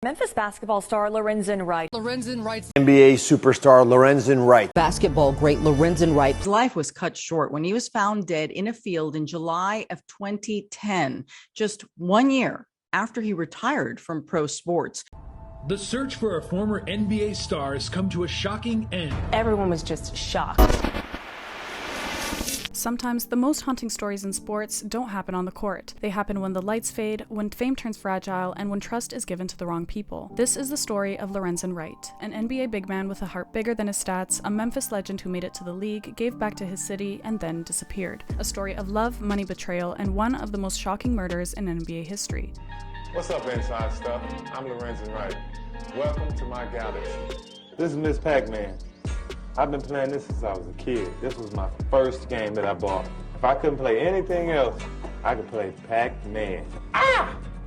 Memphis basketball star Lorenzen Wright. Lorenzen Wright's NBA superstar Lorenzen Wright. Basketball great Lorenzen Wright. His life was cut short when he was found dead in a field in July of 2010, just 1 year after he retired from pro sports. The search for a former NBA star has come to a shocking end. Everyone was just shocked. Sometimes the most haunting stories in sports don't happen on the court. They happen when the lights fade, when fame turns fragile, and when trust is given to the wrong people. This is the story of Lorenzen Wright, an NBA big man with a heart bigger than his stats, a Memphis legend who made it to the league, gave back to his city, and then disappeared. A story of love, money, betrayal, and one of the most shocking murders in NBA history. What's up, Inside Stuff? I'm Lorenzen Wright. Welcome to my galaxy. This is Miss Pac-Man. I've been playing this since I was a kid. This was my first game that I bought. If I couldn't play anything else, I could play Pac-Man.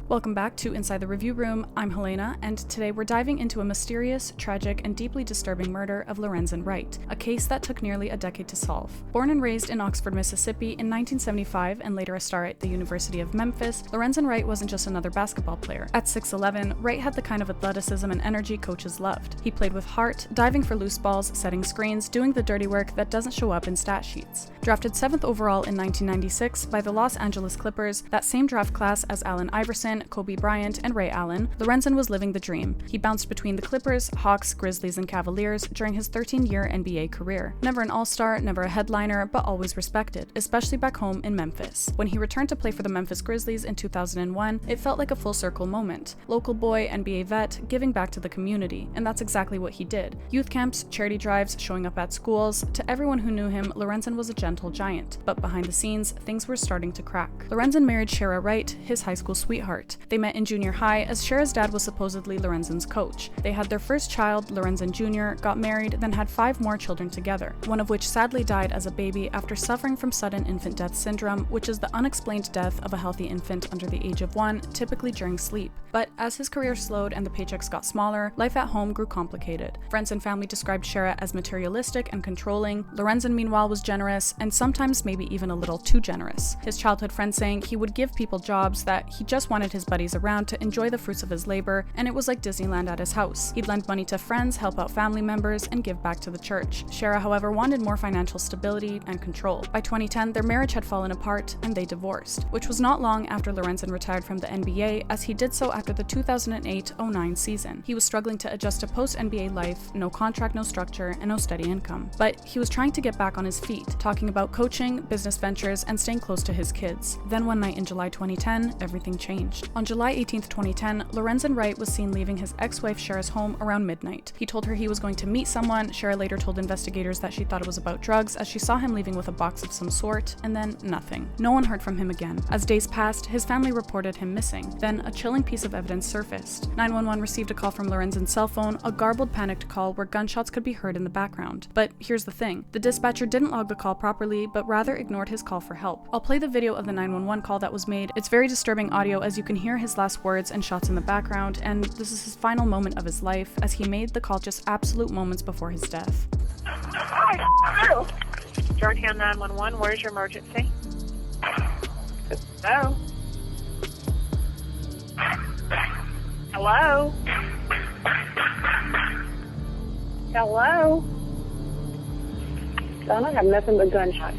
Welcome back to Inside the Review Room. I'm Helena, and today we're diving into a mysterious, tragic, and deeply disturbing murder of Lorenzen Wright, a case that took nearly a decade to solve. Born and raised in Oxford, Mississippi in 1975 and later a star at the University of Memphis, Lorenzen Wright wasn't just another basketball player. At 6'11", Wright had the kind of athleticism and energy coaches loved. He played with heart, diving for loose balls, setting screens, doing the dirty work that doesn't show up in stat sheets. Drafted 7th overall in 1996 by the Los Angeles Clippers, that same draft class as Allen Iverson, Kobe Bryant, and Ray Allen, Lorenzen was living the dream. He bounced between the Clippers, Hawks, Grizzlies, and Cavaliers during his 13-year NBA career. Never an all-star, never a headliner, but always respected, especially back home in Memphis. When he returned to play for the Memphis Grizzlies in 2001, it felt like a full-circle moment. Local boy, NBA vet, giving back to the community, and that's exactly what he did. Youth camps, charity drives, showing up at schools. To everyone who knew him, Lorenzen was a gentle giant, but behind the scenes, things were starting to crack. Lorenzen married Sherra Wright, his high school sweetheart. They met in junior high as Sherra's dad was supposedly Lorenzen's coach. They had their first child, Lorenzen Jr., got married, then had 5 more children together, one of which sadly died as a baby after suffering from sudden infant death syndrome, which is the unexplained death of a healthy infant under the age of 1, typically during sleep. But as his career slowed and the paychecks got smaller, life at home grew complicated. Friends and family described Sherra as materialistic and controlling. Lorenzen, meanwhile, was generous, and sometimes maybe even a little too generous. His childhood friends saying he would give people jobs that he just wanted his buddies around to enjoy the fruits of his labor, and it was like Disneyland at his house. He'd lend money to friends, help out family members, and give back to the church. Sherra, however, wanted more financial stability and control. By 2010, their marriage had fallen apart, and they divorced, which was not long after Lorenzen retired from the NBA, as he did so after the 2008-09 season. He was struggling to adjust to post-NBA life, no contract, no structure, and no steady income. But he was trying to get back on his feet, talking about coaching, business ventures, and staying close to his kids. Then one night in July 2010, everything changed. On July 18, 2010, Lorenzen Wright was seen leaving his ex-wife Sherra's home around midnight. He told her he was going to meet someone. Sherra later told investigators that she thought it was about drugs, as she saw him leaving with a box of some sort, and then nothing. No one heard from him again. As days passed, his family reported him missing. Then a chilling piece of evidence surfaced. 911 received a call from Lorenzen's cell phone, a garbled, panicked call where gunshots could be heard in the background. But here's the thing. The dispatcher didn't log the call properly, but rather ignored his call for help. I'll play the video of the 911 call that was made. It's very disturbing audio, as you can hear his last words and shots in the background, and this is his final moment of his life, as he made the call just absolute moments before his death. Georgetown 911, where's your emergency? Hello? Hello? Hello? Son, I have nothing but gunshots.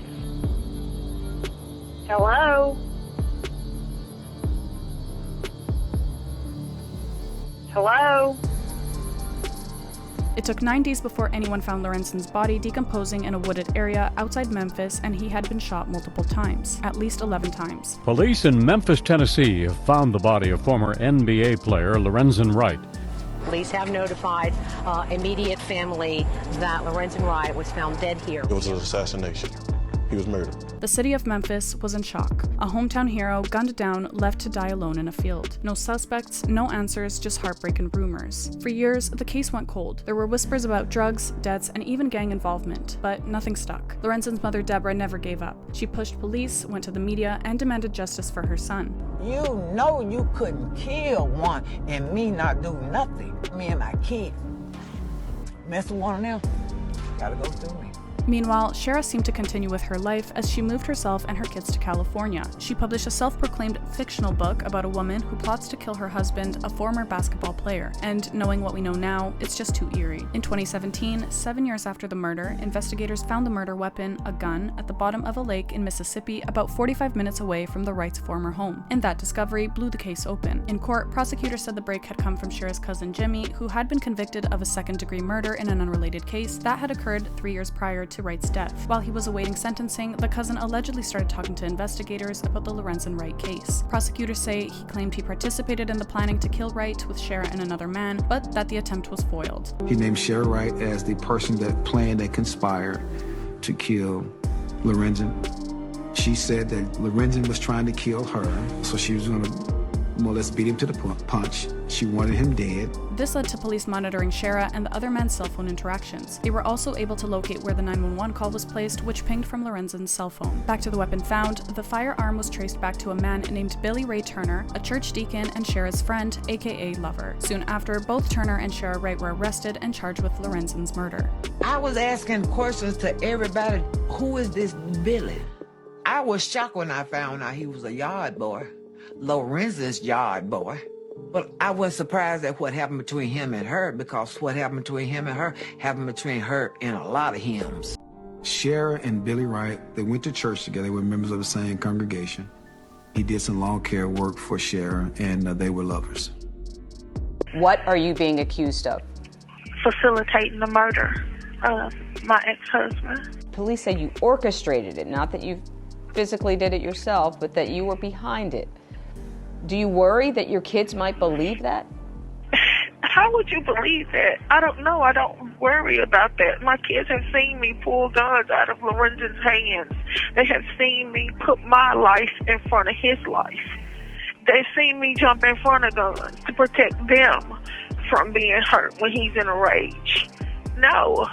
Hello? Hello? It took 9 days before anyone found Lorenzen's body decomposing in a wooded area outside Memphis, and he had been shot multiple times, at least 11 times. Police in Memphis, Tennessee have found the body of former NBA player Lorenzen Wright. Police have notified immediate family that Lorenzen Wright was found dead here. It was an assassination. He was murdered. The city of Memphis was in shock. A hometown hero gunned down, left to die alone in a field. No suspects, no answers, just heartbreak and rumors. For years, the case went cold. There were whispers about drugs, debts, and even gang involvement, but nothing stuck. Lorenzen's mother, Deborah, never gave up. She pushed police, went to the media, and demanded justice for her son. You know you couldn't kill one and me not do nothing. Me and my kid. Mess with one of them, gotta go through me. Meanwhile, Sherra seemed to continue with her life as she moved herself and her kids to California. She published a self-proclaimed fictional book about a woman who plots to kill her husband, a former basketball player. And knowing what we know now, it's just too eerie. In 2017, 7 years after the murder, investigators found the murder weapon, a gun, at the bottom of a lake in Mississippi about 45 minutes away from the Wrights' former home. And that discovery blew the case open. In court, prosecutors said the break had come from Sherra's cousin Jimmy, who had been convicted of a second-degree murder in an unrelated case that had occurred 3 years prior to Wright's death. While he was awaiting sentencing, the cousin allegedly started talking to investigators about the Lorenzen Wright case. Prosecutors say he claimed he participated in the planning to kill Wright with Sherra and another man, but that the attempt was foiled. He named Sherra Wright as the person that planned and conspired to kill Lorenzen. She said that Lorenzen was trying to kill her, so she was going to more or less beat him to the punch. She wanted him dead. This led to police monitoring Sherra and the other men's cell phone interactions. They were also able to locate where the 911 call was placed, which pinged from Lorenzen's cell phone. Back to the weapon found, the firearm was traced back to a man named Billy Ray Turner, a church deacon and Sherra's friend, aka lover. Soon after, both Turner and Sherra Wright were arrested and charged with Lorenzen's murder. I was asking questions to everybody, who is this Billy? I was shocked when I found out he was a yard boy, Lorenzen's yard boy. But I was surprised at what happened between him and her, because what happened between him and her happened between her and a lot of hymns. Sherra and Billy Wright, they went to church together. They were members of the same congregation. He did some lawn care work for Sherra, and they were lovers. What are you being accused of? Facilitating the murder of my ex-husband. Police say you orchestrated it, not that you physically did it yourself, but that you were behind it. Do you worry that your kids might believe that? How would you believe that? I don't know. I don't worry about that. My kids have seen me pull guns out of Lorenzen's hands. They have seen me put my life in front of his life. They've seen me jump in front of guns to protect them from being hurt when he's in a rage. No.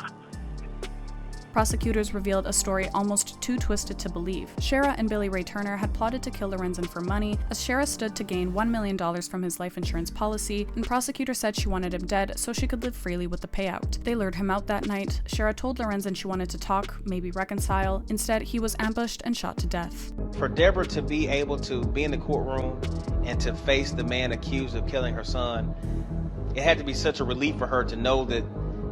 Prosecutors revealed a story almost too twisted to believe. Sherra and Billy Ray Turner had plotted to kill Lorenzen for money, as Sherra stood to gain $1 million from his life insurance policy, and prosecutors said she wanted him dead so she could live freely with the payout. They lured him out that night. Sherra told Lorenzen she wanted to talk, maybe reconcile. Instead, he was ambushed and shot to death. For Deborah to be able to be in the courtroom and to face the man accused of killing her son, it had to be such a relief for her to know that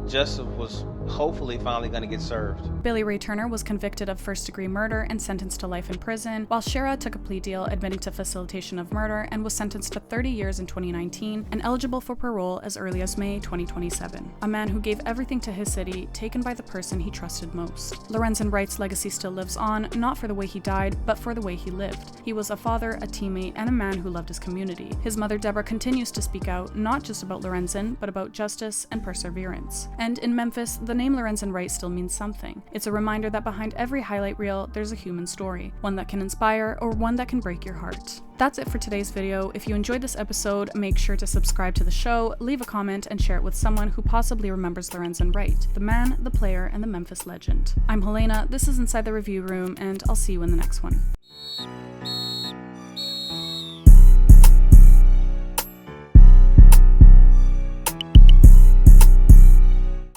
justice was hopefully finally going to get served. Billy Ray Turner was convicted of first-degree murder and sentenced to life in prison, while Sherra took a plea deal admitting to facilitation of murder and was sentenced to 30 years in 2019 and eligible for parole as early as May 2027. A man who gave everything to his city, taken by the person he trusted most. Lorenzen Wright's legacy still lives on, not for the way he died, but for the way he lived. He was a father, a teammate, and a man who loved his community. His mother Deborah continues to speak out, not just about Lorenzen, but about justice and perseverance. And in Memphis, the name Lorenzen Wright still means something. It's a reminder that behind every highlight reel, there's a human story, one that can inspire or one that can break your heart. That's it for today's video. If you enjoyed this episode, make sure to subscribe to the show, leave a comment, and share it with someone who possibly remembers Lorenzen Wright, the man, the player, and the Memphis legend. I'm Helena, this is Inside the Review Room, and I'll see you in the next one.